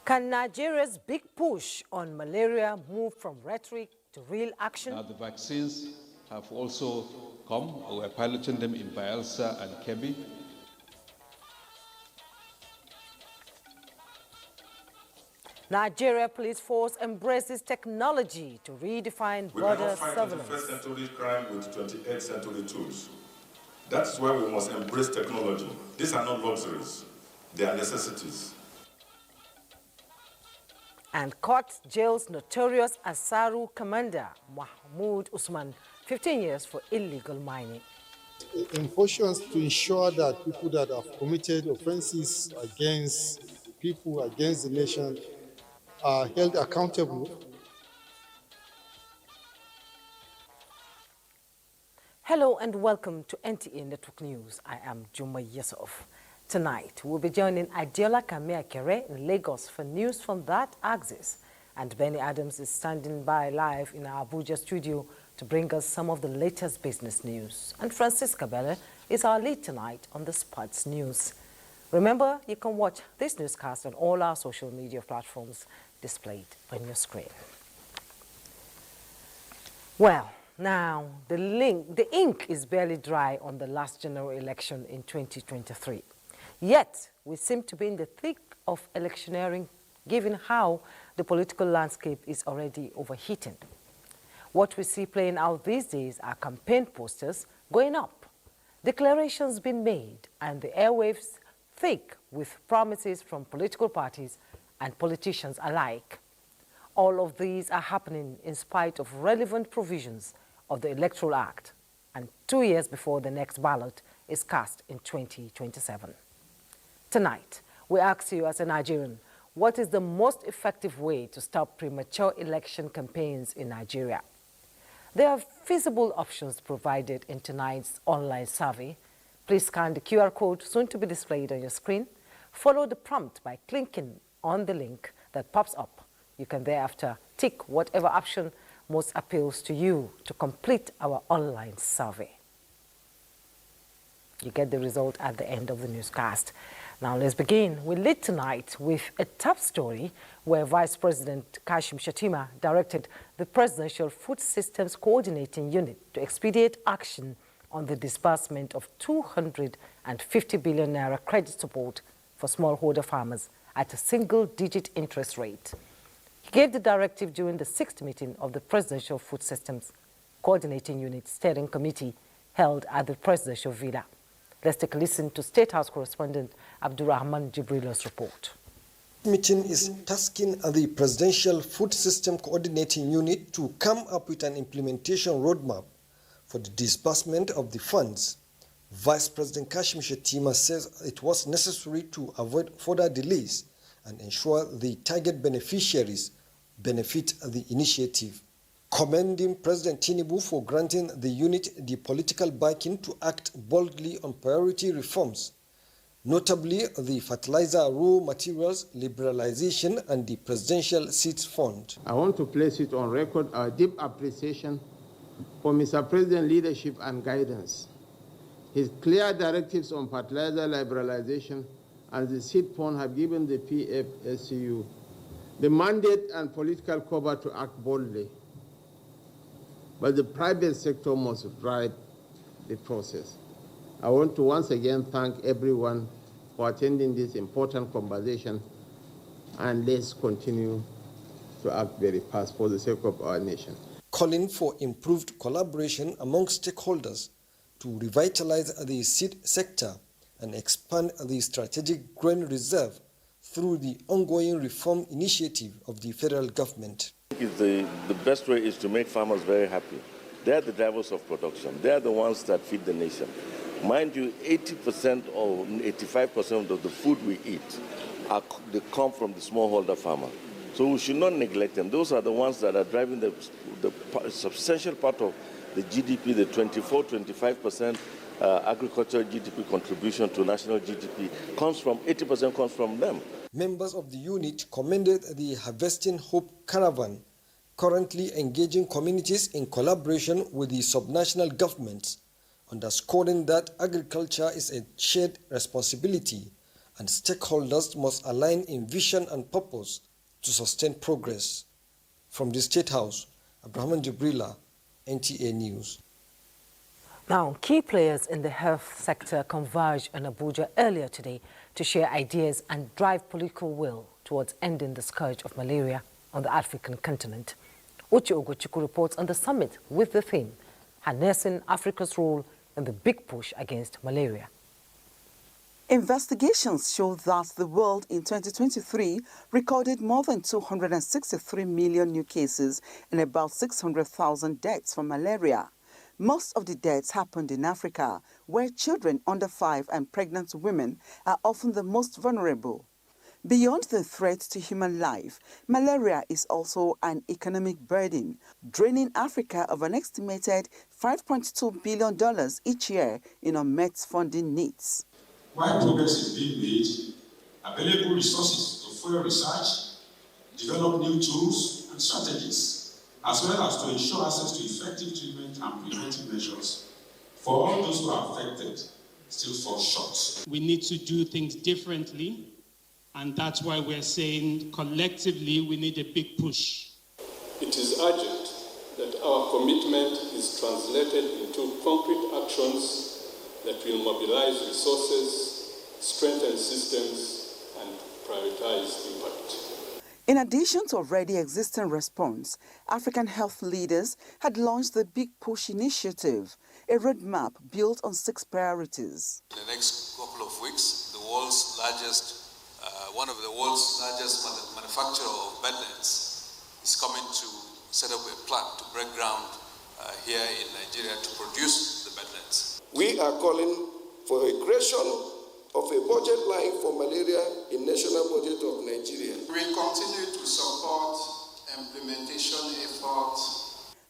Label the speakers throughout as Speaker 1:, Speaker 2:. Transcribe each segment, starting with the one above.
Speaker 1: Can Nigeria's big push on malaria move from rhetoric to real action?
Speaker 2: Now the vaccines have also come. We're piloting them in Bayelsa and Kebbi.
Speaker 1: Nigeria Police Force embraces technology to redefine border surveillance.
Speaker 3: We cannot fight 21st century crime with 28th century tools. That's why we must embrace technology. These are not luxuries, they are necessities.
Speaker 1: And court jails notorious Asaru commander Mahmoud Usman, 15 years for illegal mining.
Speaker 4: Enforcement to ensure that people that have committed offenses against people, against the nation, are held accountable.
Speaker 1: Hello and welcome to NTA Network News. I am Juma Yusuf. Tonight, we'll be joining Adiola Kamea-Kere in Lagos for news from that axis. And Benny Adams is standing by live in our Abuja studio to bring us some of the latest business news. And Francisca Bella is our lead tonight on the sports news. Remember, you can watch this newscast on all our social media platforms displayed on your screen. Well, now the ink is barely dry on the last general election in 2023. Yet, we seem to be in the thick of electioneering, given how the political landscape is already overheating. What we see playing out these days are campaign posters going up, declarations being made, and the airwaves thick with promises from political parties and politicians alike. All of these are happening in spite of relevant provisions of the Electoral Act, and 2 years before the next ballot is cast in 2027. Tonight, we ask you as a Nigerian, what is the most effective way to stop premature election campaigns in Nigeria? There are feasible options provided in tonight's online survey. Please scan the QR code soon to be displayed on your screen. Follow the prompt by clicking on the link that pops up. You can thereafter tick whatever option most appeals to you to complete our online survey. You get the result at the end of the newscast. Now let's begin. We lead tonight with a top story where Vice President Kashim Shettima directed the Presidential Food Systems Coordinating Unit to expedite action on the disbursement of 250 billion naira credit support for smallholder farmers at a single-digit interest rate. He gave the directive during the 6th meeting of the Presidential Food Systems Coordinating Unit Steering Committee held at the Presidential Villa. Let's take a listen to State House correspondent Abdurrahman Jibrila's report.
Speaker 5: The meeting is tasking the Presidential Food System Coordinating Unit to come up with an implementation roadmap for the disbursement of the funds. Vice President Kashim Shettima says it was necessary to avoid further delays and ensure the target beneficiaries benefit the initiative. Commending President Tinubu for granting the unit the political backing to act boldly on priority reforms, notably the fertilizer raw materials liberalization and the Presidential Seeds Fund.
Speaker 6: I want to place it on record our deep appreciation for Mr. President's leadership and guidance. His clear directives on fertilizer liberalization and the seed fund have given the PFSCU the mandate and political cover to act boldly. But the private sector must drive the process. I want to once again thank everyone for attending this important conversation, and let's continue to act very fast for the sake of our nation.
Speaker 5: Calling for improved collaboration among stakeholders to revitalize the seed sector and expand the strategic grain reserve through the ongoing reform initiative of the federal government.
Speaker 7: The best way is to make farmers very happy. They are the drivers of production. They are the ones that feed the nation. Mind you, 80% or 85% of the food we eat, they come from the smallholder farmer. So we should not neglect them. Those are the ones that are driving the substantial part of the GDP, the 24-25% agricultural GDP contribution to national GDP comes from 80% comes from them.
Speaker 5: Members of the unit commended the Harvesting Hope Caravan currently engaging communities in collaboration with the subnational governments, underscoring that agriculture is a shared responsibility and stakeholders must align in vision and purpose to sustain progress. From the State House, Abraham Jibrila, NTA News.
Speaker 1: Now, key players in the health sector converged in Abuja earlier today to share ideas and drive political will towards ending the scourge of malaria on the African continent. Uche Ogochukwu reports on the summit with the theme, Harnessing Africa's Role in the Big Push Against Malaria.
Speaker 8: Investigations show that the world in 2023 recorded more than 263 million new cases and about 600,000 deaths from malaria. Most of the deaths happened in Africa, where children under 5 and pregnant women are often the most vulnerable. Beyond the threat to human life, malaria is also an economic burden, draining Africa of an estimated $5.2 billion each year in unmet funding needs.
Speaker 9: While progress is being made, available resources to fuel research, develop new tools and strategies, as well as to ensure access to effective treatment and preventive measures for all those who are affected still fall short.
Speaker 10: We need to do things differently, and that's why we're saying collectively we need a big push.
Speaker 11: It is urgent that our commitment is translated into concrete actions that will mobilize resources, strengthen systems, and prioritize impact.
Speaker 8: In addition to already existing response, African health leaders had launched the Big Push Initiative, a roadmap built on 6 priorities.
Speaker 12: In the next couple of weeks, one of the world's largest manufacturer of bed nets is coming to set up a plant to break ground here in Nigeria to produce the bed nets.
Speaker 13: We are calling for a creation of a budget line for malaria in national budget of Nigeria.
Speaker 12: We continue to support implementation efforts.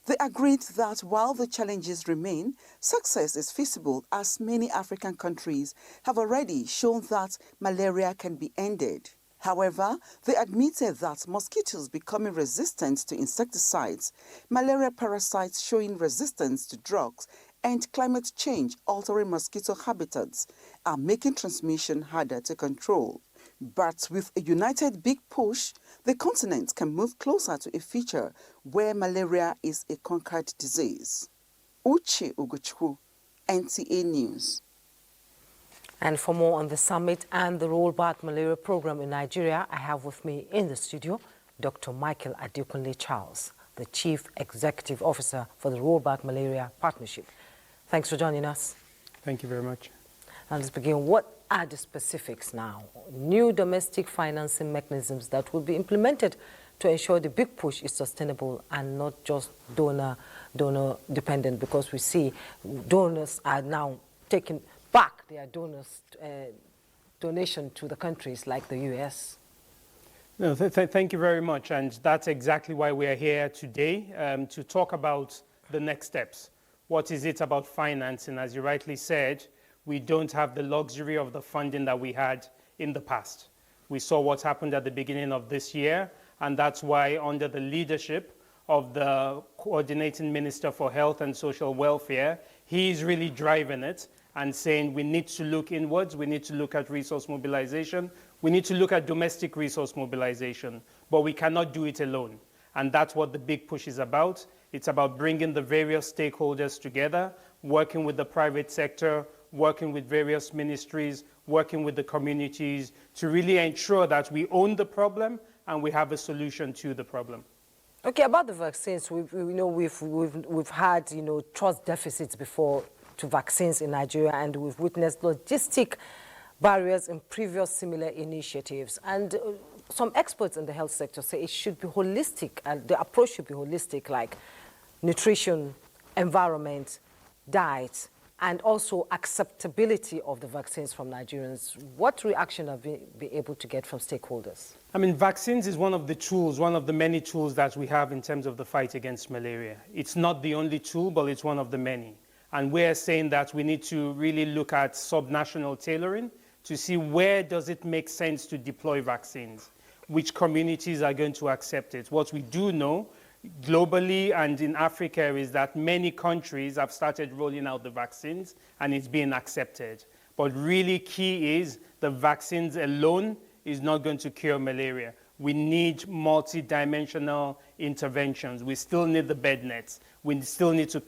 Speaker 8: They agreed that while the challenges remain, success is feasible as many African countries have already shown that malaria can be ended. However, they admitted that mosquitoes becoming resistant to insecticides, malaria parasites showing resistance to drugs, and climate change altering mosquito habitats are making transmission harder to control. But with a united big push, the continent can move closer to a future where malaria is a conquered disease. Uche Ogochukwu, NTA News.
Speaker 1: And for more on the summit and the rollback malaria program in Nigeria, I have with me in the studio Dr. Michael Adekunle Charles, the Chief Executive Officer for the Rollback Malaria Partnership. Thanks for joining us.
Speaker 14: Thank you very much.
Speaker 1: Now let's begin. What are the specifics now? New domestic financing mechanisms that will be implemented to ensure the big push is sustainable and not just donor dependent, because we see donors are now taking back their donation to the countries like the US.
Speaker 14: No, thank you very much. And that's exactly why we are here today, to talk about the next steps. What is it about financing? As you rightly said, we don't have the luxury of the funding that we had in the past. We saw what happened at the beginning of this year, and that's why under the leadership of the Coordinating Minister for Health and Social Welfare, he's really driving it and saying we need to look inwards, we need to look at resource mobilization, we need to look at domestic resource mobilization, but we cannot do it alone. And that's what the big push is about. It's about bringing the various stakeholders together, working with the private sector, working with various ministries, working with the communities to really ensure that we own the problem and we have a solution to the problem.
Speaker 1: Okay, about the vaccines, we've had trust deficits before to vaccines in Nigeria, and we've witnessed logistic barriers in previous similar initiatives. And some experts in the health sector say it should be holistic, and the approach should be holistic, like nutrition, environment, diet, and also acceptability of the vaccines from Nigerians. What reaction have we been able to get from stakeholders?
Speaker 14: I mean, vaccines is one of the tools, one of the many tools that we have in terms of the fight against malaria. It's not the only tool, but it's one of the many. And we're saying that we need to really look at subnational tailoring to see where does it make sense to deploy vaccines, which communities are going to accept it. What we do know globally and in Africa is that many countries have started rolling out the vaccines and it's being accepted. But really key is the vaccines alone is not going to cure malaria. We need multi-dimensional interventions. We still need the bed nets. We still need to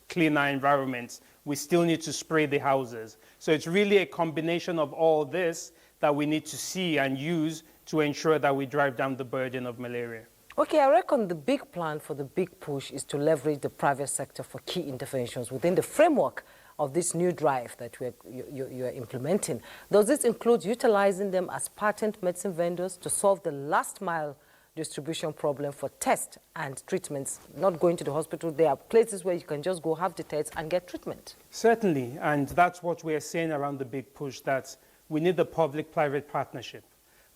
Speaker 14: clean our environments. We still need to spray the houses. So it's really a combination of all this that we need to see and use to ensure that we drive down the burden of malaria.
Speaker 1: Okay, I reckon the big plan for the big push is to leverage the private sector for key interventions within the framework of this new drive that you're implementing. Does this include utilizing them as patent medicine vendors to solve the last mile distribution problem for tests and treatments, not going to the hospital? There are places where you can just go have the tests and get treatment.
Speaker 14: Certainly, and that's what we're saying around the big push, that we need the public-private partnership.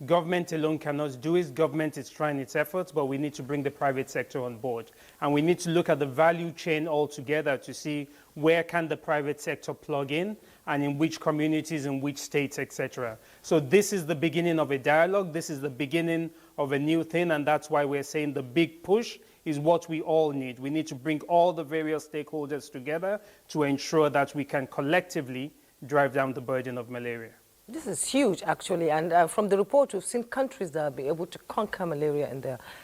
Speaker 14: Government alone cannot do it. Government is trying its efforts, but we need to bring the private sector on board. And we need to look at the value chain altogether to see where can the private sector plug in and in which communities, in which states, etc. So this is the beginning of a dialogue. This is the beginning of a new thing, and that's why we're saying the big push is what we all need. We need to bring all the various stakeholders together to ensure that we can collectively drive down the burden of malaria.
Speaker 1: This is huge, actually, and from the report, we've seen countries that have been able to conquer malaria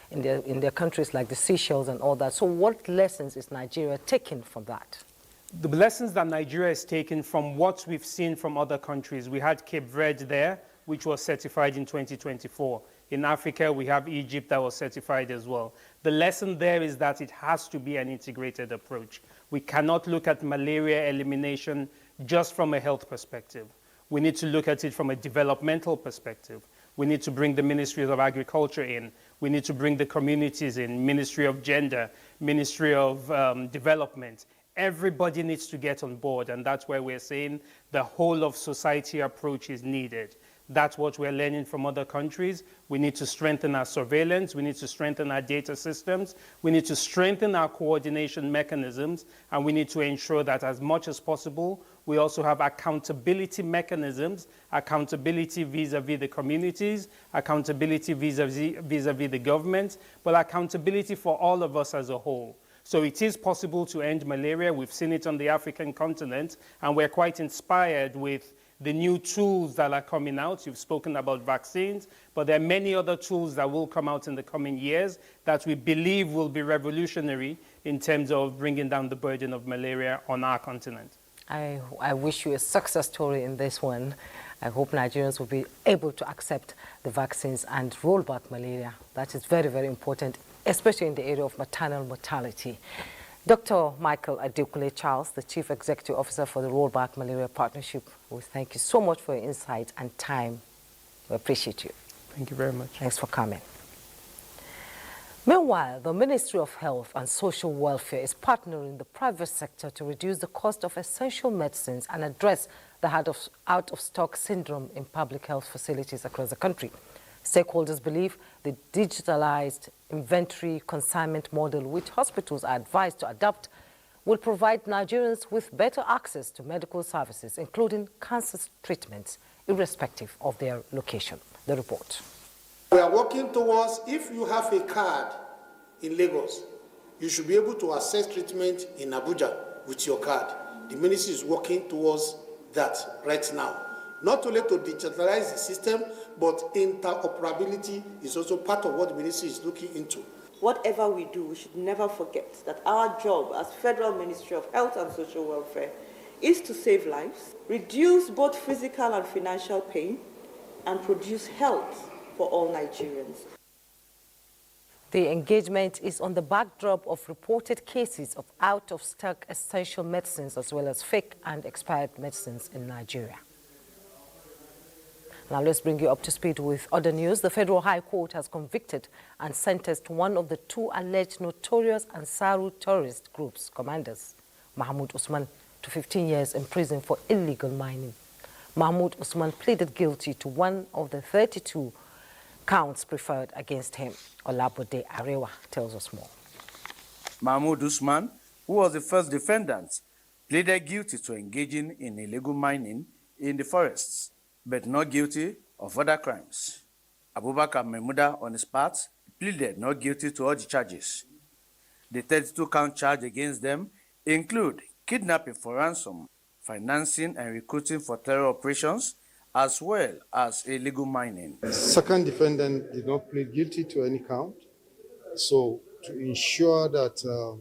Speaker 1: in their countries, like the Seychelles and all that. So what lessons is Nigeria taking from that?
Speaker 14: The lessons that Nigeria is taking from what we've seen from other countries, we had Cape Verde there, which was certified in 2024. In Africa, we have Egypt that was certified as well. The lesson there is that it has to be an integrated approach. We cannot look at malaria elimination just from a health perspective. We need to look at it from a developmental perspective. We need to bring the Ministry of Agriculture in. We need to bring the communities in, Ministry of Gender, Ministry of Development. Everybody needs to get on board, and that's where we're saying the whole of society approach is needed. That's what we're learning from other countries. We need to strengthen our surveillance. We need to strengthen our data systems. We need to strengthen our coordination mechanisms. And we need to ensure that as much as possible, we also have accountability mechanisms, accountability vis-a-vis the communities, accountability vis-a-vis the government, but accountability for all of us as a whole. So it is possible to end malaria. We've seen it on the African continent, and we're quite inspired with the new tools that are coming out. You've spoken about vaccines, but there are many other tools that will come out in the coming years that we believe will be revolutionary in terms of bringing down the burden of malaria on our continent.
Speaker 1: I wish you a success story in this one. I hope Nigerians will be able to accept the vaccines and roll back malaria. That is very, very important, especially in the area of maternal mortality. Dr. Michael Adekunle Charles, the Chief Executive Officer for the Rollback Malaria Partnership, we thank you so much for your insight and time. We appreciate you.
Speaker 14: Thank you very much.
Speaker 1: Thanks for coming. Meanwhile, the Ministry of Health and Social Welfare is partnering the private sector to reduce the cost of essential medicines and address the out-of-stock syndrome in public health facilities across the country. Stakeholders believe the digitalized inventory consignment model, which hospitals are advised to adopt, will provide Nigerians with better access to medical services, including cancer treatments, irrespective of their location. The report.
Speaker 15: We are working towards, if you have a card in Lagos, you should be able to access treatment in Abuja with your card. The ministry is working towards that right now. Not only to digitalize the system, but interoperability is also part of what the ministry is looking into.
Speaker 16: Whatever we do, we should never forget that our job as Federal Ministry of Health and Social Welfare is to save lives, reduce both physical and financial pain, and produce health for all Nigerians.
Speaker 1: The engagement is on the backdrop of reported cases of out-of-stock essential medicines as well as fake and expired medicines in Nigeria. Now let's bring you up to speed with other news. The Federal High Court has convicted and sentenced one of the two alleged notorious Ansaru terrorist groups commanders, Mahmoud Usman, to 15 years in prison for illegal mining. Mahmoud Usman pleaded guilty to one of the 32 counts preferred against him. Olabode Arewa tells us more.
Speaker 17: Mahmoud Usman, who was the first defendant, pleaded guilty to engaging in illegal mining in the forests, but not guilty of other crimes. Abubakar Memuda, on his part, pleaded not guilty to all the charges. The 32-count charge against them include kidnapping for ransom, financing and recruiting for terror operations, as well as illegal mining.
Speaker 4: The second defendant did not plead guilty to any count. So to ensure that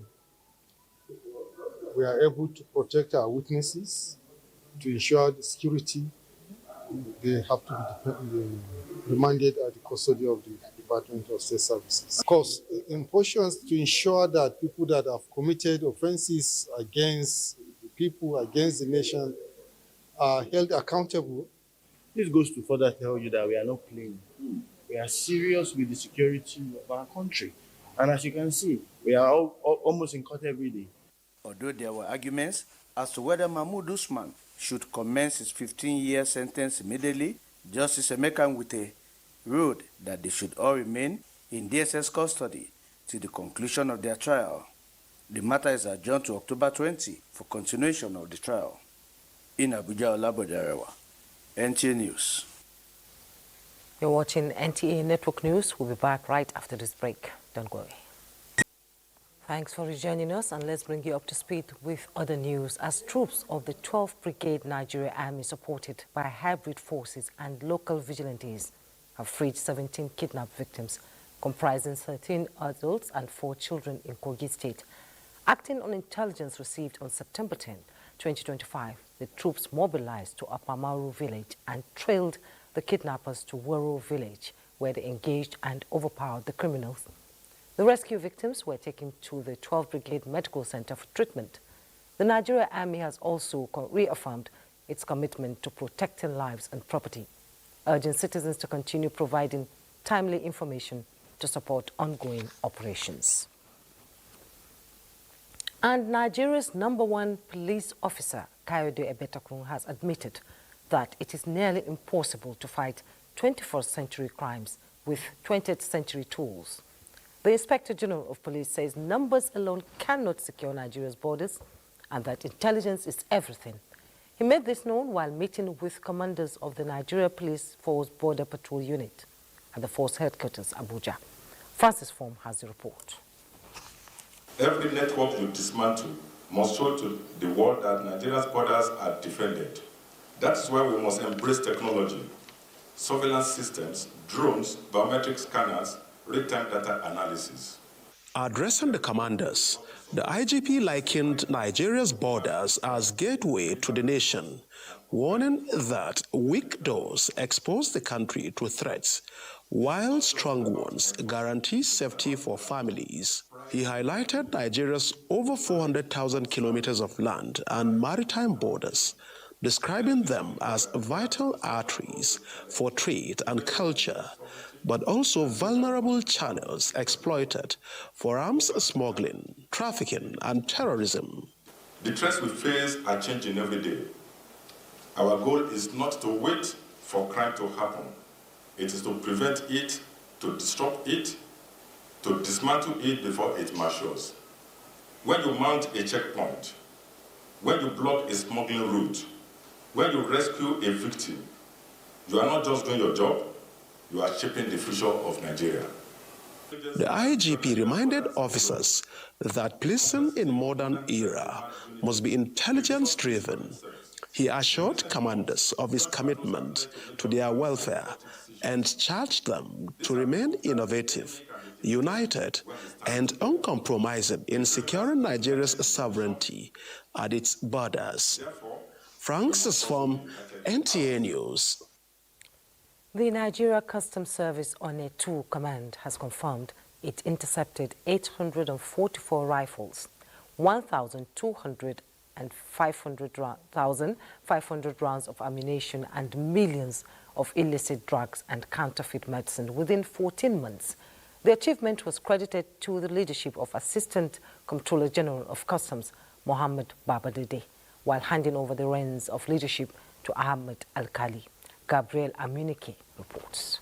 Speaker 4: we are able to protect our witnesses, to ensure the security, they have to be remanded at the custody of the Department of State Services. Of course, in portions to ensure that people that have committed offenses against the people, against the nation, are held accountable.
Speaker 18: This goes to further tell you that we are not playing. We are serious with the security of our country. And as you can see, we are almost in court every day.
Speaker 17: Although there were arguments as to whether Mahmoud Usman should commence his 15-year sentence immediately, Justice Emeka Nwite ruled that they should all remain in DSS custody till the conclusion of their trial. The matter is adjourned to October 20 for continuation of the trial. In Abuja, Olabodarewa, NTA News.
Speaker 1: You're watching NTA Network News. We'll be back right after this break. Don't go away. Thanks for rejoining us, and let's bring you up to speed with other news. As troops of the 12th Brigade Nigeria Army, supported by hybrid forces and local vigilantes, have freed 17 kidnapped victims, comprising 13 adults and 4 children in Kogi State. Acting on intelligence received on September 10, 2025, the troops mobilized to Apamaru village and trailed the kidnappers to Wero village, where they engaged and overpowered the criminals. The rescue victims were taken to the 12th Brigade Medical Center for treatment. The Nigeria Army has also reaffirmed its commitment to protecting lives and property, urging citizens to continue providing timely information to support ongoing operations. And Nigeria's #1 police officer, Kayode Egbetokun, has admitted that it is nearly impossible to fight 21st century crimes with 20th century tools. The Inspector General of Police says numbers alone cannot secure Nigeria's borders and that intelligence is everything. He made this known while meeting with commanders of the Nigeria Police Force Border Patrol Unit at the force headquarters, Abuja. Francis Form has the report.
Speaker 3: Every network you dismantle must show to the world that Nigeria's borders are defended. That is why we must embrace technology, surveillance systems, drones, biometric scanners, real-time data analysis.
Speaker 19: Addressing the commanders, the IGP likened Nigeria's borders as gateway to the nation, warning that weak doors expose the country to threats, while strong ones guarantee safety for families. He highlighted Nigeria's over 400,000 kilometers of land and maritime borders, describing them as vital arteries for trade and culture, but also vulnerable channels exploited for arms smuggling, trafficking, and terrorism.
Speaker 3: The threats we face are changing every day. Our goal is not to wait for crime to happen. It is to prevent it, to disrupt it, to dismantle it before it matures. When you mount a checkpoint, when you block a smuggling route, when you rescue a victim, you are not just doing your job, you are shaping the future of Nigeria.
Speaker 19: The IGP reminded officers that policing in modern era must be intelligence-driven. He assured commanders of his commitment to their welfare and charged them to remain innovative, united, and uncompromising in securing Nigeria's sovereignty at its borders. Francis Form, NTA News.
Speaker 1: The Nigeria Customs Service on a 2 command has confirmed it intercepted 844 rifles, 1,200 and 500 rounds of ammunition, and millions of illicit drugs and counterfeit medicine within 14 months. The achievement was credited to the leadership of Assistant Comptroller General of Customs, Mohammed Babadede, while handing over the reins of leadership to Ahmed Alkali. Gabriel Amunike reports.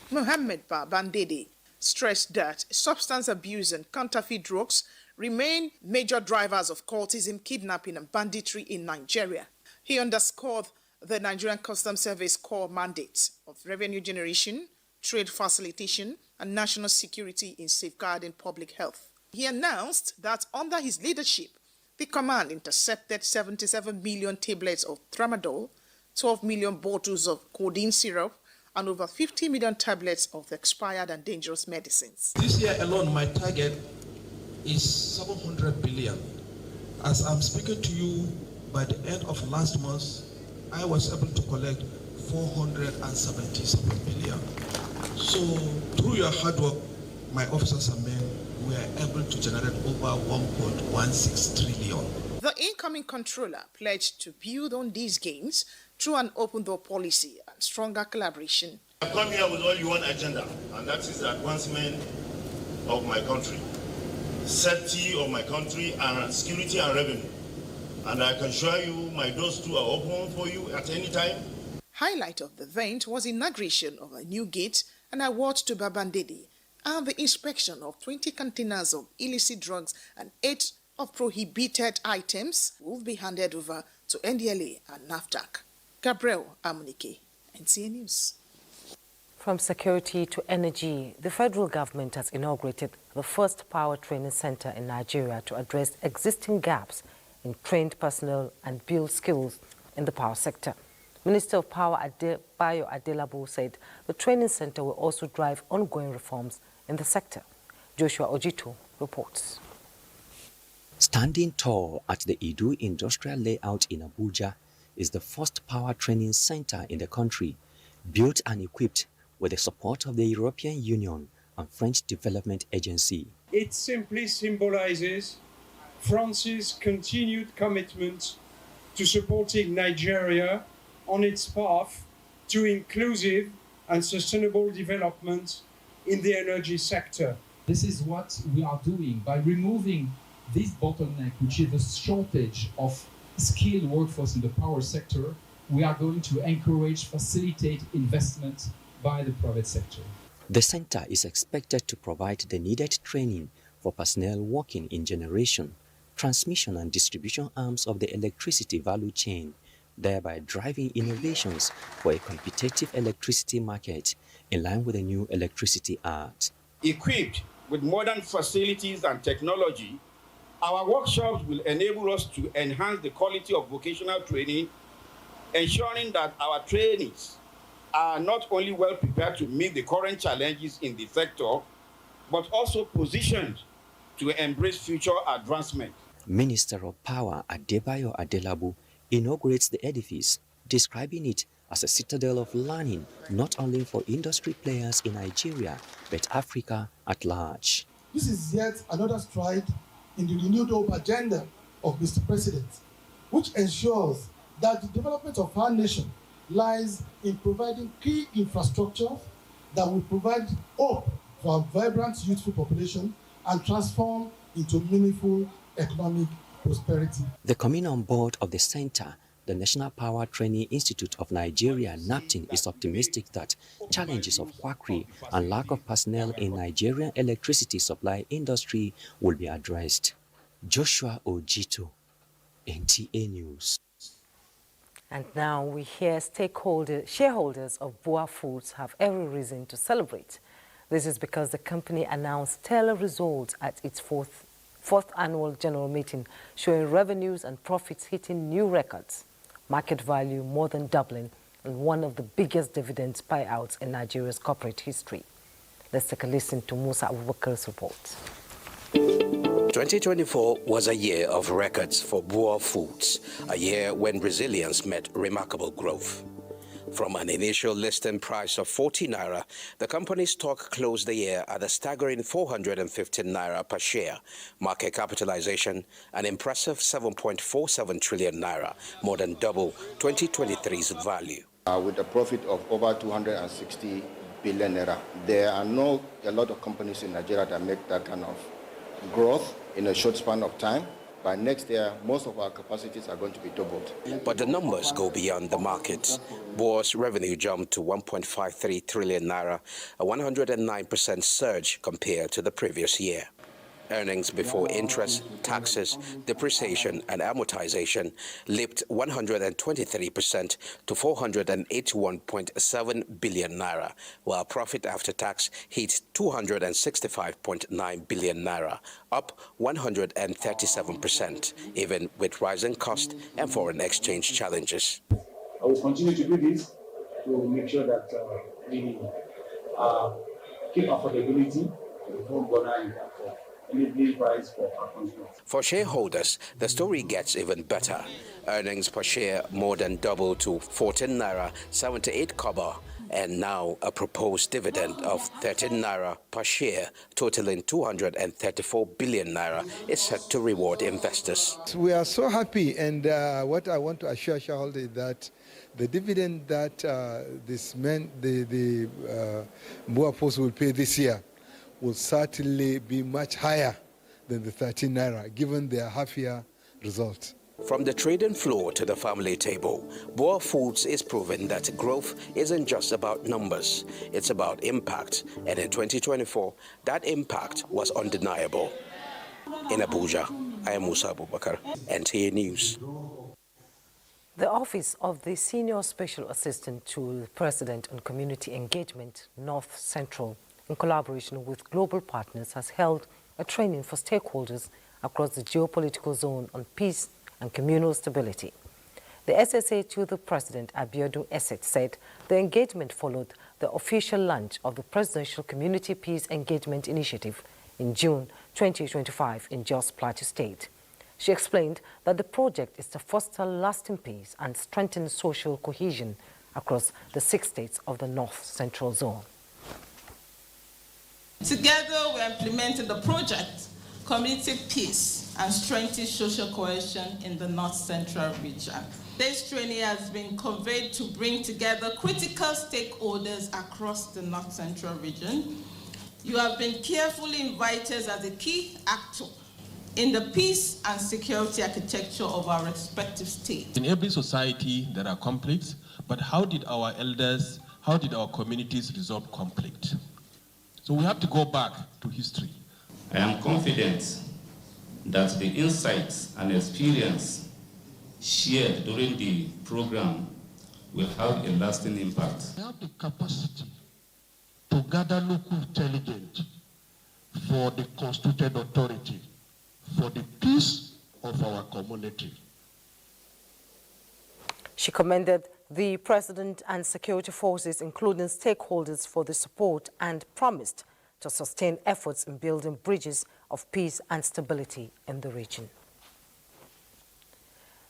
Speaker 20: Mohammed Babandede stressed that substance abuse and counterfeit drugs remain major drivers of cultism, kidnapping, and banditry in Nigeria. He underscored the Nigerian Customs Service core mandates of revenue generation, trade facilitation, and national security in safeguarding public health. He announced that under his leadership, the command intercepted 77 million tablets of tramadol, 12 million bottles of codeine syrup, and over 50 million tablets of expired and dangerous medicines.
Speaker 21: This year alone, my target is 700 billion. As I'm speaking to you, by the end of last month, I was able to collect 477 billion. So through your hard work, my officers and men were able to generate over 1.16 trillion.
Speaker 20: The incoming controller pledged to build on these gains through an open-door policy and stronger collaboration.
Speaker 18: I've come here with only one agenda, and that is the advancement of my country, safety of my country, and security and revenue. And I can assure you my doors too are open for you at any time.
Speaker 20: Highlight of the event was inauguration of a new gate, an award to Babandede, and the inspection of 20 containers of illicit drugs and 8 of prohibited items will be handed over to NDLA and NAFDAC. Gabriel Amunike, NTA News.
Speaker 1: From security to energy, the federal government has inaugurated the first power training center in Nigeria to address existing gaps in trained personnel and build skills in the power sector. Minister of Power Adebayo Adelabu said the training center will also drive ongoing reforms in the sector. Joshua Ojito reports.
Speaker 22: Standing tall at the Idu Industrial Layout in Abuja is the first power training center in the country, built and equipped with the support of the European Union and French Development Agency.
Speaker 23: It simply symbolizes France's continued commitment to supporting Nigeria on its path to inclusive and sustainable development in the energy sector.
Speaker 24: This is what we are doing by removing this bottleneck, which is the shortage of skilled workforce in the power sector. We are going to encourage, facilitate investment by the private sector.
Speaker 22: The center is expected to provide the needed training for personnel working in generation, transmission and distribution arms of the electricity value chain, thereby driving innovations for a competitive electricity market in line with the new Electricity Act.
Speaker 25: Equipped with modern facilities and technology, our workshops will enable us to enhance the quality of vocational training, ensuring that our trainees are not only well prepared to meet the current challenges in the sector, but also positioned to embrace future advancement.
Speaker 22: Minister of Power Adebayo Adelabu inaugurates the edifice, describing it as a citadel of learning not only for industry players in Nigeria, but Africa at large.
Speaker 26: This is yet another stride in the renewed hope agenda of Mr. President, which ensures that the development of our nation lies in providing key infrastructure that will provide hope for a vibrant youthful population and transform into meaningful economic prosperity.
Speaker 22: The coming on board of the center, the National Power Training Institute of Nigeria, NAPTIN, is optimistic that challenges of quackery and lack of personnel in Nigerian electricity supply industry will be addressed. Joshua Ojito, NTA News.
Speaker 1: And now we hear shareholders of BUA Foods have every reason to celebrate. This is because the company announced stellar results at its fourth annual general meeting, showing revenues and profits hitting new records, market value more than doubling, and one of the biggest dividends payouts in Nigeria's corporate history. Let's take a listen to Musa Abubakar's report.
Speaker 27: 2024 was a year of records for BUA Foods, a year when resilience met remarkable growth. From an initial listing price of 40 naira, the company's stock closed the year at a staggering 415 naira per share. Market capitalization, an impressive 7.47 trillion naira, more than double 2023's value.
Speaker 28: With a profit of over 260 billion naira, there are not a lot of companies in Nigeria that make that kind of growth in a short span of time. By next year, most of our capacities are going to be doubled.
Speaker 27: But the numbers go beyond the markets. BUA's revenue jumped to 1.53 trillion naira, a 109% surge compared to the previous year. Earnings before interest, taxes, depreciation, and amortization leaped 123% to 481.7 billion naira, while profit after tax hit 265.9 billion naira, up 137%, even with rising cost and foreign exchange challenges.
Speaker 21: I will continue to do this to make sure that we keep affordability to the home border and for enabling price for our consumers.
Speaker 27: For shareholders, the story gets even better. Earnings per share more than doubled to 14 naira 78 kobo, and now a proposed dividend of 13 naira per share, totaling 234 billion naira, is set to reward investors.
Speaker 2: We are so happy, and what I want to assure shareholders is that the dividend that the Mbua Post will pay this year will certainly be much higher than the 13 naira, given their half-year result.
Speaker 27: From the trading floor to the family table, Boa Foods is proving that growth isn't just about numbers, it's about impact. And in 2024, that impact was undeniable. In Abuja, I am Musa Abubakar, NTA News.
Speaker 1: The Office of the Senior Special Assistant to the President on Community Engagement, North Central, in collaboration with global partners, has held a training for stakeholders across the geopolitical zone on peace and communal stability. The SSA to the President, Abiodun Esset, said the engagement followed the official launch of the Presidential Community Peace Engagement Initiative in June 2025 in Jos Plateau State. She explained that the project is to foster lasting peace and strengthen social cohesion across the 6 states of the North Central Zone.
Speaker 5: Together, we're implementing the project, Community Peace and Strengthen Social Cohesion in the North Central region. This training has been conveyed to bring together critical stakeholders across the North Central region. You have been carefully invited as a key actor in the peace and security architecture of our respective states.
Speaker 21: In every society, there are conflicts, but how did our elders, how did our communities resolve conflict? So we have to go back to history.
Speaker 6: I am confident that the insights and experience shared during the program will have a lasting impact.
Speaker 21: We have the capacity to gather local intelligence for the constituted authority, for the peace of our community.
Speaker 1: She commended the President and security forces, including stakeholders, for the support and promised to sustain efforts in building bridges of peace and stability in the region.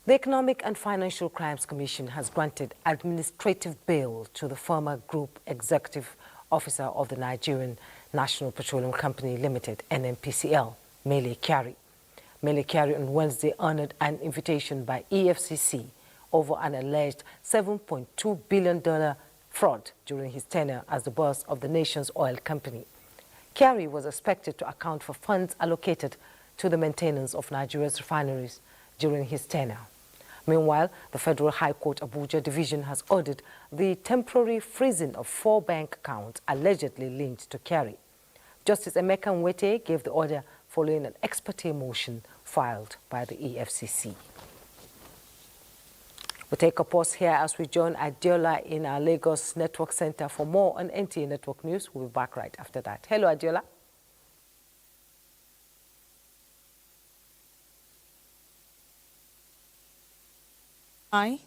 Speaker 1: The Economic and Financial Crimes Commission has granted administrative bail to the former Group Executive Officer of the Nigerian National Petroleum Company Limited, NNPCL, Mele Kyari. Mele Kyari on Wednesday honored an invitation by EFCC over an alleged $7.2 billion fraud during his tenure as the boss of the nation's oil company. Kyari was expected to account for funds allocated to the maintenance of Nigeria's refineries during his tenure. Meanwhile, the Federal High Court Abuja Division has ordered the temporary freezing of 4 bank accounts allegedly linked to Kyari. Justice Emeka Nwete gave the order following an ex parte motion filed by the EFCC. We'll take a pause here as we join Adiola in our Lagos Network Center for more on NTA Network News. We'll be back right after that. Hello, Adiola.
Speaker 7: Hi.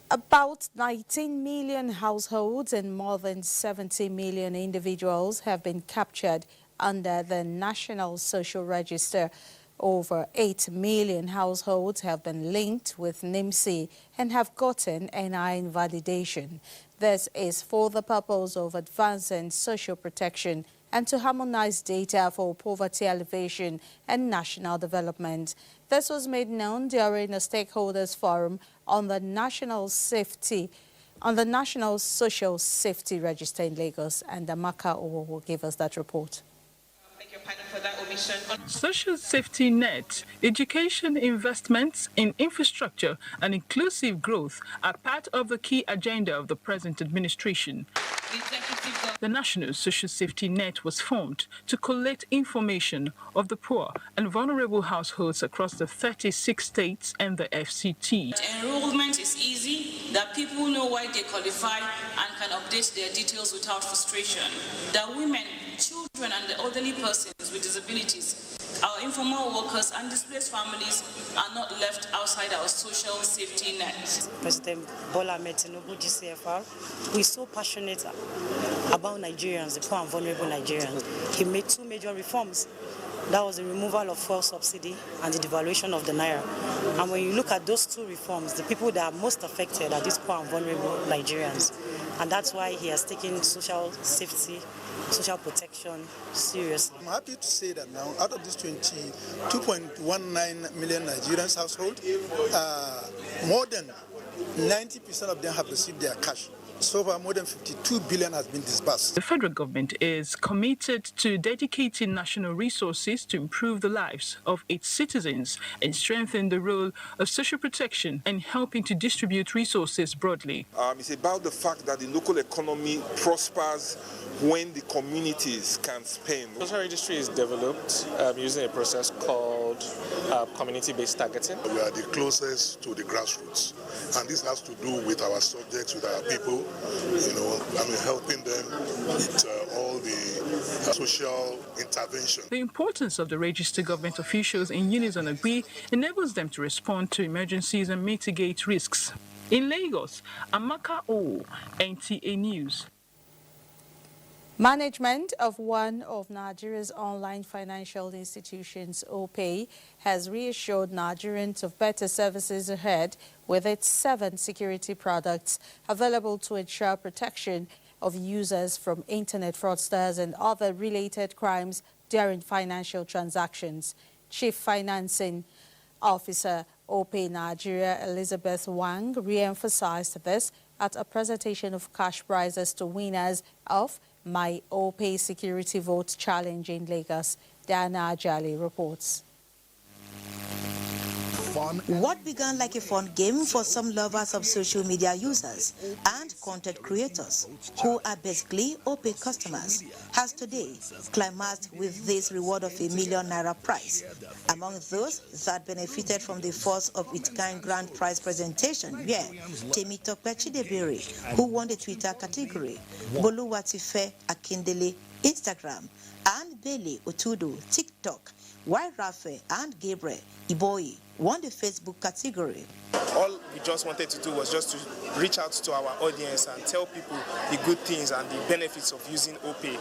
Speaker 7: About 19 million households and more than 70 million individuals have been captured under the National Social Register. Over 8 million households have been linked with NIMSI and have gotten NIN validation. This is for the purpose of advancing social protection and to harmonize data for poverty alleviation and national development. This was made known during a stakeholders forum on the National Social Safety Register in Lagos, and Amaka Owo will give us that report.
Speaker 9: Social safety net, education investments in infrastructure and inclusive growth are part of the key agenda of the present administration. the National Social Safety Net was formed to collect information of the poor and vulnerable households across the 36 states and the FCT.
Speaker 8: Enrollment is easy, that people know why they qualify and can update their details without frustration. That women, children and the elderly persons with disabilities, our informal workers and displaced families are not left outside our social safety net.
Speaker 10: President Bola Ahmed Tinubu, GCFR, is so passionate about Nigerians, the poor and vulnerable Nigerians. He made two major reforms. That was the removal of fuel subsidy and the devaluation of the naira. And when you look at those two reforms, the people that are most affected are these poor and vulnerable Nigerians. And that's why he has taken social safety, social protection seriously.
Speaker 11: I'm happy to say that now, out of this 2.19 million Nigerians household, more than 90% of them have received their cash. So far, more than 52 billion has been disbursed.
Speaker 9: The federal government is committed to dedicating national resources to improve the lives of its citizens and strengthen the role of social protection and helping to distribute resources broadly.
Speaker 12: It's about the fact that the local economy prospers when the communities can spend.
Speaker 13: Social registry is developed using a process called community-based targeting.
Speaker 14: We are the closest to the grassroots, and this has to do with our subjects, with our people, helping them with all the social intervention.
Speaker 9: The importance of the registered government officials in unison agree enables them to respond to emergencies and mitigate risks. In Lagos, Amaka O, NTA News.
Speaker 7: Management of one of Nigeria's online financial institutions, OPay, has reassured Nigerians of better services ahead with its 7 security products available to ensure protection of users from internet fraudsters and other related crimes during financial transactions. Chief Financing Officer, OPay Nigeria, Elizabeth Wang, re-emphasized this at a presentation of cash prizes to winners of My OPay Security Vote Challenge in Lagos. Diana Ajali reports.
Speaker 15: What began like a fun game for some lovers of social media users and content creators, who are basically OPay customers, has today climaxed with this reward of ₦1 million prize. Among those that benefited from the first of its kind grand prize presentation were Temitope Chidebere, who won the Twitter category, Boluwatife Akindele, Instagram, and Bailey Otudo, TikTok, while Rafe and Gabriel Iboyi won the Facebook category.
Speaker 13: All we just wanted to do was just to reach out to our audience and tell people the good things and the benefits of using OPay.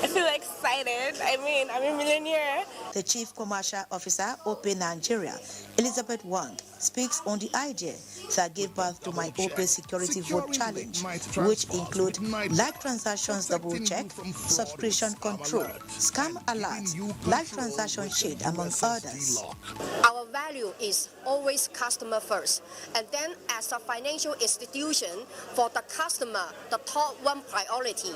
Speaker 16: I feel excited. I mean, I'm a millionaire.
Speaker 15: The Chief Commercial Officer, OPay Nigeria, Elizabeth Wang, speaks on the idea that gave birth to My OPay Security Vote Challenge, which include live transactions double check, subscription control, scam alert, live transaction shade, among others.
Speaker 29: Our value is always customer first, and then as a financial institution, for the customer, the top one priority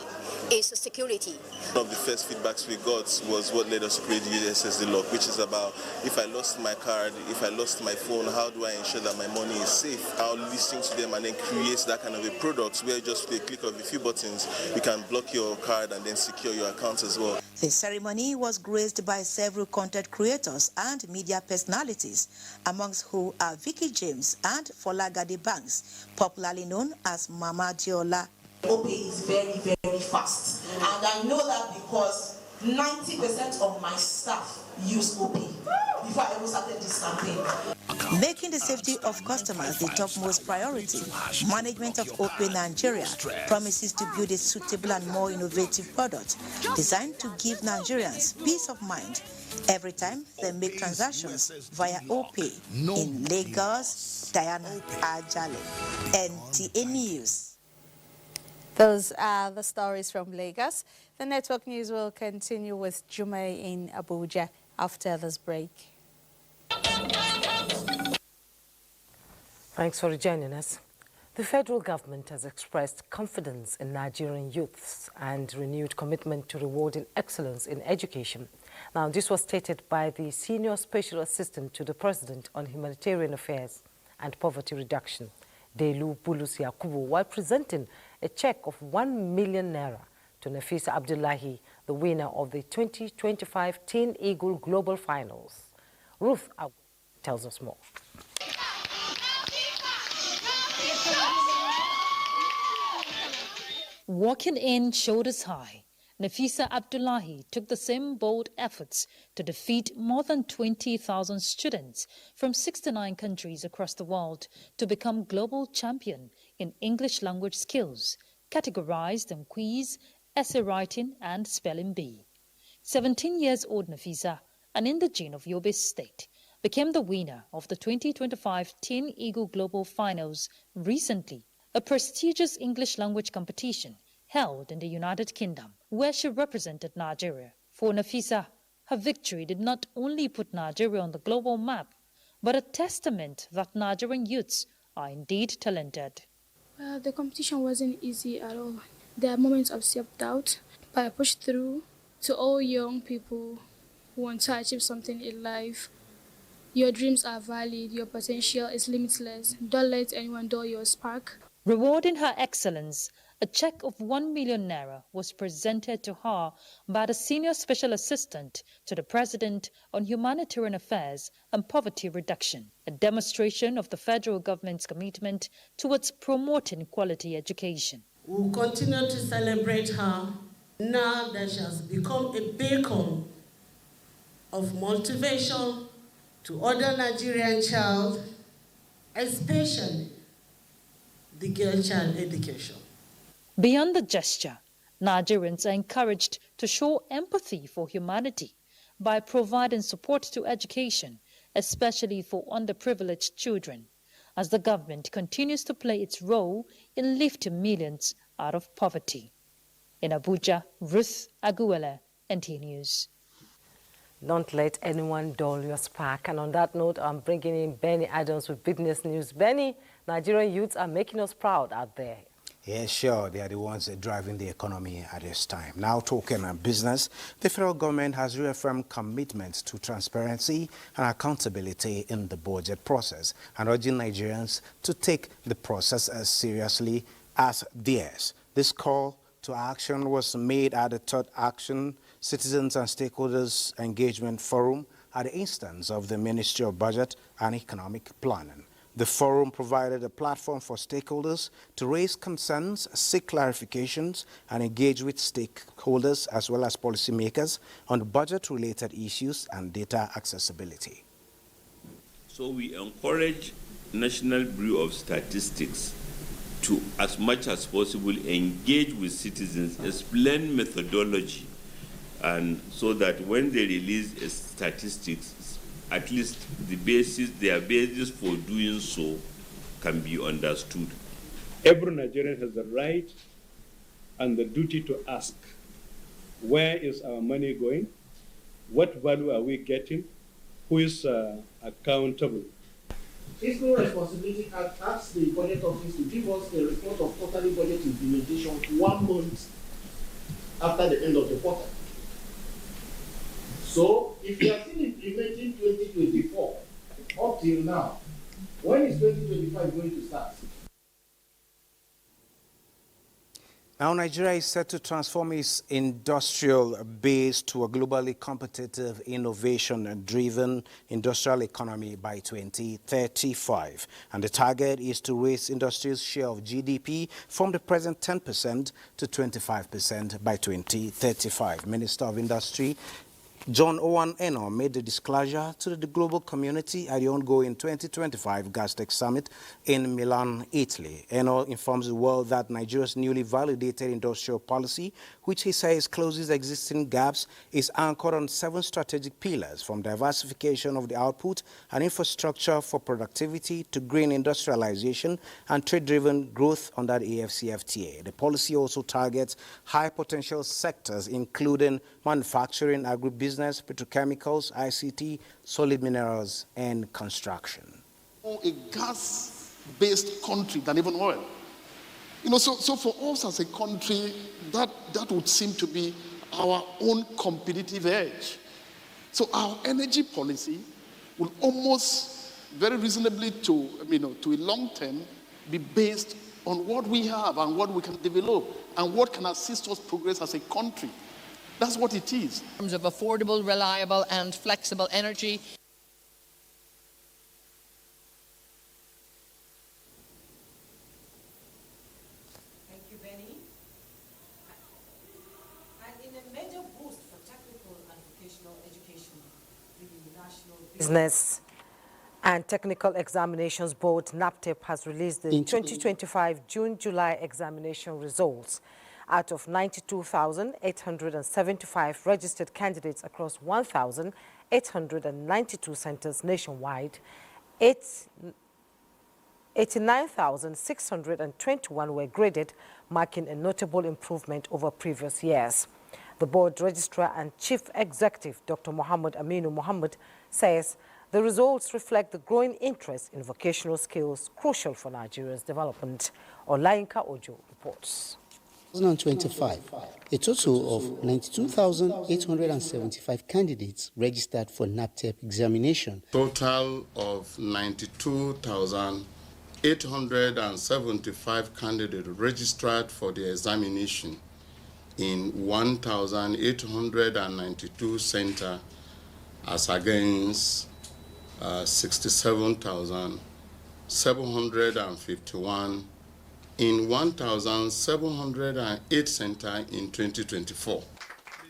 Speaker 29: is security.
Speaker 30: One of the first feedbacks we got was what led us to create the USSD lock, which is about if I lost my card, if I lost my phone, how do I ensure that my money is safe? I'll listen to them and then create that kind of a product where just with a click of a few buttons, you can block your card and then secure your account as well.
Speaker 15: The ceremony was graced by several content creators and media personalities, amongst who are Vicky James and Folagade Banks, popularly known as Mama Diola.
Speaker 31: OPay is very, very fast, and I know that because 90% of my staff use OPay before I even started this campaign.
Speaker 15: Making the safety of customers the topmost priority, management of OPay Nigeria promises to build a suitable and more innovative product designed to give Nigerians peace of mind every time they make transactions via OPay. In Lagos, Diana Ajale, NTA News.
Speaker 7: Those are the stories from Lagos. The network news will continue with Jume in Abuja after this break.
Speaker 1: Thanks for joining us. The federal government has expressed confidence in Nigerian youths and renewed commitment to rewarding excellence in education. Now, this was stated by the Senior Special Assistant to the President on Humanitarian Affairs and Poverty Reduction, Delu Bulus Yakubu, while presenting a check of ₦1 million to Nafisa Abdullahi, the winner of the 2025 Teen Eagle Global Finals. Ruth tells us more.
Speaker 3: Walking in shoulders high, Nafisa Abdullahi took the same bold efforts to defeat more than 20,000 students from 69 countries across the world to become global champion in English language skills, categorized in quiz, essay writing and spelling bee. 17 years old Nafisa, an indigene of Yobe State, became the winner of the 2025 Teen Eagle Global Finals recently, a prestigious English language competition held in the United Kingdom, where she represented Nigeria. For Nafisa, her victory did not only put Nigeria on the global map, but a testament that Nigerian youths are indeed talented.
Speaker 4: Well, the competition wasn't easy at all. There are moments of self-doubt, but I pushed through. To all young people who want to achieve something in life, your dreams are valid, your potential is limitless. Don't let anyone dull your spark.
Speaker 3: Rewarding her excellence, a check of 1 million naira was presented to her by the Senior Special Assistant to the President on Humanitarian Affairs and Poverty Reduction, a demonstration of the federal government's commitment towards promoting quality education.
Speaker 17: We will continue to celebrate her now that she has become a beacon of motivation to other Nigerian child, especially the girl child education.
Speaker 3: Beyond the gesture, Nigerians are encouraged to show empathy for humanity by providing support to education, especially for underprivileged children, as the government continues to play its role in lifting millions out of poverty. In Abuja, Ruth Aguwele, NT News.
Speaker 1: Don't let anyone dull your spark. And on that note, I'm bringing in Benny Adams with Business News. Benny, Nigerian youths are making us proud out there.
Speaker 18: Yeah, sure. They are the ones that are driving the economy at this time. Now talking on business, the federal government has reaffirmed commitments to transparency and accountability in the budget process and urging Nigerians to take the process as seriously as theirs. This call to action was made at the Third Action Citizens and Stakeholders Engagement Forum at the instance of the Ministry of Budget and Economic Planning. The forum provided a platform for stakeholders to raise concerns, seek clarifications, and engage with stakeholders as well as policymakers on budget-related issues and data accessibility.
Speaker 19: So we encourage National Bureau of Statistics to, as much as possible, engage with citizens, explain methodology, and so that when they release statistics, at least their basis for doing so can be understood.
Speaker 20: Every Nigerian has the right and the duty to ask, where is our money going? What value are we getting? Who is accountable?
Speaker 21: Fiscal Responsibility Act asks the Budget Office to give us a report of quarterly budget implementation 1 month after the end of the quarter. So, if we are still implementing 2024 up till now, when is 2025 going to start?
Speaker 18: Now, Nigeria is set to transform its industrial base to a globally competitive, innovation-driven industrial economy by 2035. And the target is to raise industry's share of GDP from the present 10% to 25% by 2035. Minister of Industry John Owen Eno made the disclosure to the global community at the ongoing 2025 Gastech Summit in Milan, Italy. Eno informs the world that Nigeria's newly validated industrial policy, which he says closes existing gaps, is anchored on 7 strategic pillars, from diversification of the output and infrastructure for productivity to green industrialization and trade-driven growth under the AFCFTA. The policy also targets high-potential sectors, including manufacturing, agribusiness, petrochemicals, ICT, solid minerals, and construction.
Speaker 22: A gas-based country than even oil. So for us as a country, that would seem to be our own competitive edge. So our energy policy will almost very reasonably to a long term be based on what we have and what we can develop and what can assist us progress as a country. That's what it is.
Speaker 2: In terms of affordable, reliable, and flexible energy.
Speaker 1: Thank you, Benny. And in a major boost for technical and vocational education, the National Business and Technical Examinations Board, NABTEP, has released the 2025 June-July examination results. Out of 92,875 registered candidates across 1,892 centers nationwide, 89,621 were graded, marking a notable improvement over previous years. The board registrar and chief executive, Dr. Muhammad Aminu Muhammad, says the results reflect the growing interest in vocational skills crucial for Nigeria's development. Olainka Ojo reports.
Speaker 5: 2025, a total of 92,875 candidates registered for NABTEP examination.
Speaker 22: Total of 92,875 candidates registered for the examination in 1,892 centers as against 67,751 in 1,708 centers in 2024.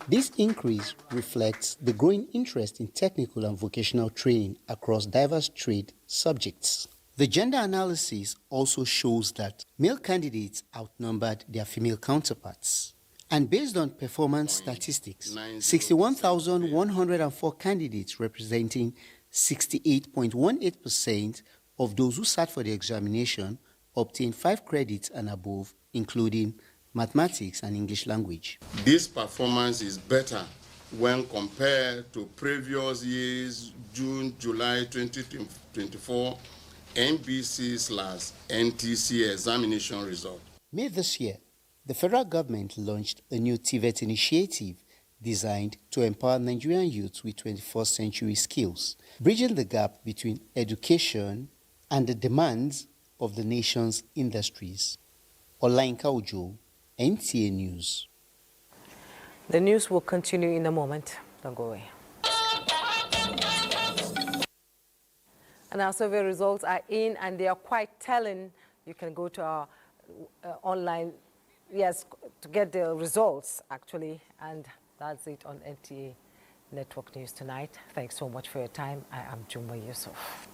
Speaker 5: This increase reflects the growing interest in technical and vocational training across diverse trade subjects. The gender analysis also shows that male candidates outnumbered their female counterparts. And based on performance statistics, 61,104 candidates representing 68.18% of those who sat for the examination obtained 5 credits and above, including mathematics and English language.
Speaker 22: This performance is better when compared to previous years' June-July 2024 NBC/NTC examination result.
Speaker 5: May this year, the federal government launched a new TVET initiative designed to empower Nigerian youths with 21st century skills, bridging the gap between education and the demands of the nation's industries. Olainka Ojo, NTA News.
Speaker 1: The news will continue in a moment. Don't go away. And our survey results are in, and they are quite telling. You can go to our online, to get the results, actually. And that's it on NTA Network News tonight. Thanks so much for your time. I am Jumbo Yusuf.